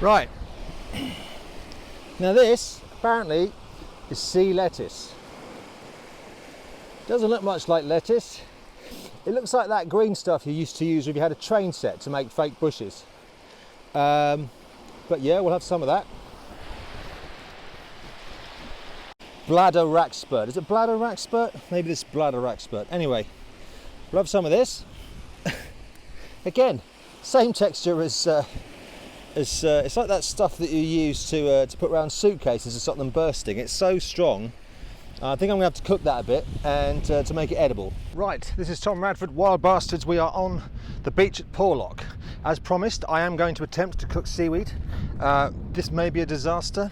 Right, now this apparently is sea lettuce. Doesn't look much like lettuce. It looks like that green stuff you used to use if you had a train set to make fake bushes. But yeah, we'll have some of that. Bladder wrack spurt. Is it bladder wrack spurt? Maybe this bladder wrack spurt. Anyway, we'll have some of this. Again, same texture as it's like that stuff that you use to put around suitcases to stop them bursting. It's so strong. I think I'm going to have to cook that a bit and to make it edible. Right, this is Tom Radford, Wild Bastards. We are on the beach at Porlock. As promised, I am going to attempt to cook seaweed. This may be a disaster.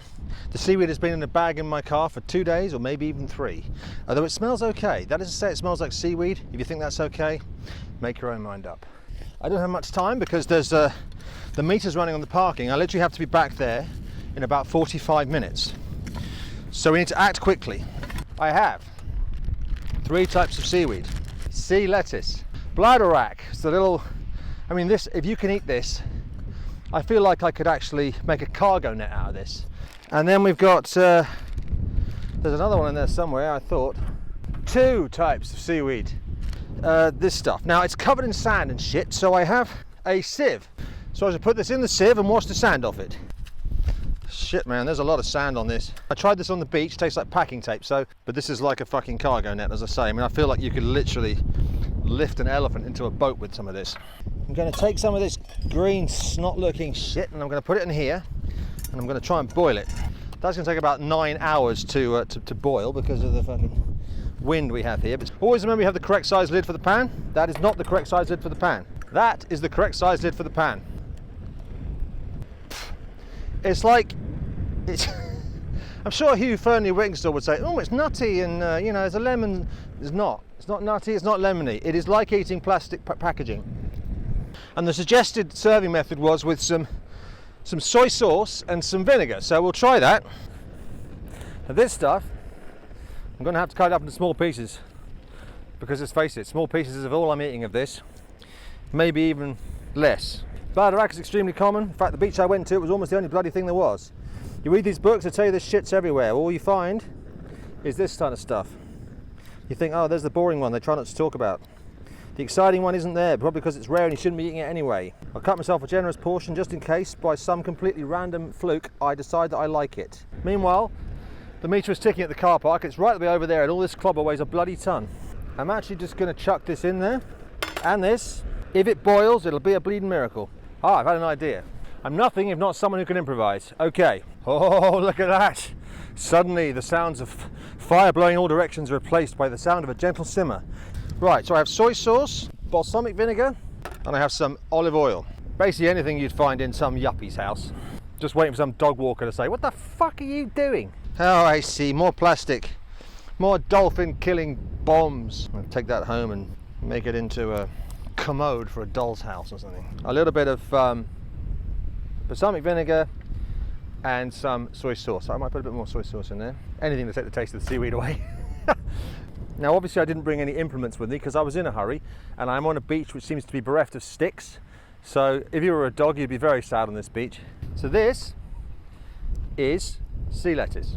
The seaweed has been in a bag in my car for 2 days or maybe even 3. Although it smells okay. That is to say, it smells like seaweed. If you think that's okay, make your own mind up. I don't have much time because there's the meter's running on the parking. I literally have to be back there in about 45 minutes. So we need to act quickly. I have 3 types of seaweed. Sea lettuce, bladder wrack. It's the little, I mean this, if you can eat this, I feel like I could actually make a cargo net out of this. And then we've got, there's another one in there somewhere, I thought. 2 types of seaweed. This stuff. Now it's covered in sand and shit, so I have a sieve. So I should put this in the sieve and wash the sand off it. Shit man, there's a lot of sand on this. I tried this on the beach, tastes like packing tape, but this is like a fucking cargo net, as I say. I mean, I feel like you could literally lift an elephant into a boat with some of this. I'm going to take some of this green snot looking shit and I'm going to put it in here and I'm going to try and boil it. That's going to take about 9 hours to boil because of the fucking wind we have here. But always remember you have the correct size lid for the pan. That is not the correct size lid for the pan. That is the correct size lid for the pan. It's like, I'm sure Hugh Fearnley-Whittingstall would say, oh, it's nutty and, you know, it's a lemon. It's not nutty, it's not lemony. It is like eating plastic packaging. And the suggested serving method was with some soy sauce and some vinegar. So we'll try that. Now this stuff, I'm going to have to cut it up into small pieces because let's face it, small pieces is all I'm eating of this. Maybe even less. Bladder wrack is extremely common. In fact, the beach I went to, it was almost the only bloody thing there was. You read these books, they tell you this shit's everywhere. All you find is this kind of stuff. You think, oh, there's the boring one they try not to talk about. The exciting one isn't there, probably because it's rare and you shouldn't be eating it anyway. I'll cut myself a generous portion just in case, by some completely random fluke, I decide that I like it. Meanwhile, the meter is ticking at the car park. It's right the way over there and all this clobber weighs a bloody ton. I'm actually just going to chuck this in there and this. If it boils, it'll be a bleeding miracle. Ah, I've had an idea. I'm nothing if not someone who can improvise. Okay. Oh, look at that. Suddenly the sounds of fire blowing in all directions are replaced by the sound of a gentle simmer. Right, so I have soy sauce, balsamic vinegar, and I have some olive oil. Basically anything you'd find in some yuppie's house. Just waiting for some dog walker to say, what the fuck are you doing? Oh, I see, more plastic. More dolphin killing bombs. I'll take that home and make it into a commode for a doll's house or something. A little bit of balsamic vinegar and some soy sauce. I might put a bit more soy sauce in there. Anything to take the taste of the seaweed away. Now obviously I didn't bring any implements with me because I was in a hurry and I'm on a beach which seems to be bereft of sticks. So if you were a dog you'd be very sad on this beach. So this is sea lettuce.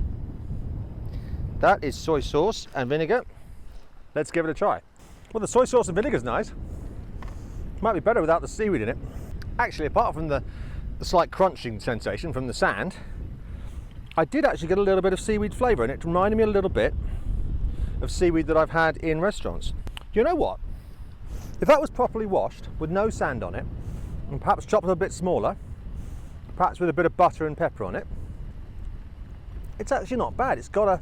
That is soy sauce and vinegar. Let's give it a try. Well, the soy sauce and vinegar is nice. Might be better without the seaweed in it. Actually, apart from the slight crunching sensation from the sand, I did actually get a little bit of seaweed flavour, and it reminded me a little bit of seaweed that I've had in restaurants. You know what? If that was properly washed with no sand on it, and perhaps chopped a bit smaller, perhaps with a bit of butter and pepper on it, it's actually not bad. It's got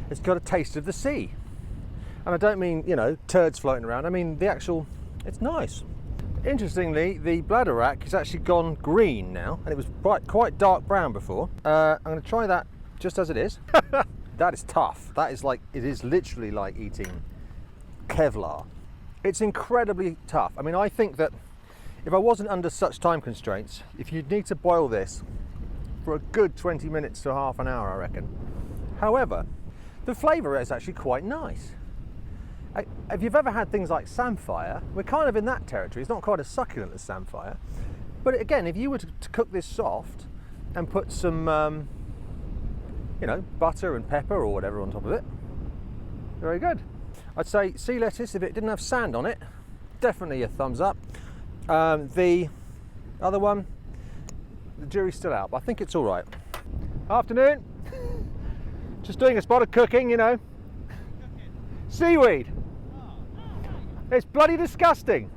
a taste of the sea. And I don't mean, you know, turds floating around. I mean the actual, it's nice. Interestingly, the bladder wrack has actually gone green now, and it was quite dark brown before. I'm going to try that just as it is. That is tough. That is like, it is literally like eating Kevlar. It's incredibly tough. I mean, I think that if I wasn't under such time constraints, if you'd need to boil this for a good 20 minutes to half an hour, I reckon. However, the flavour is actually quite nice. If you've ever had things like samphire, we're kind of in that territory. It's not quite as succulent as samphire. But again, if you were to cook this soft, and put some, you know, butter and pepper or whatever on top of it. Very good. I'd say sea lettuce, if it didn't have sand on it, definitely a thumbs up. The other one, the jury's still out, but I think it's all right. Afternoon. Just doing a spot of cooking, you know. Seaweed. It's bloody disgusting.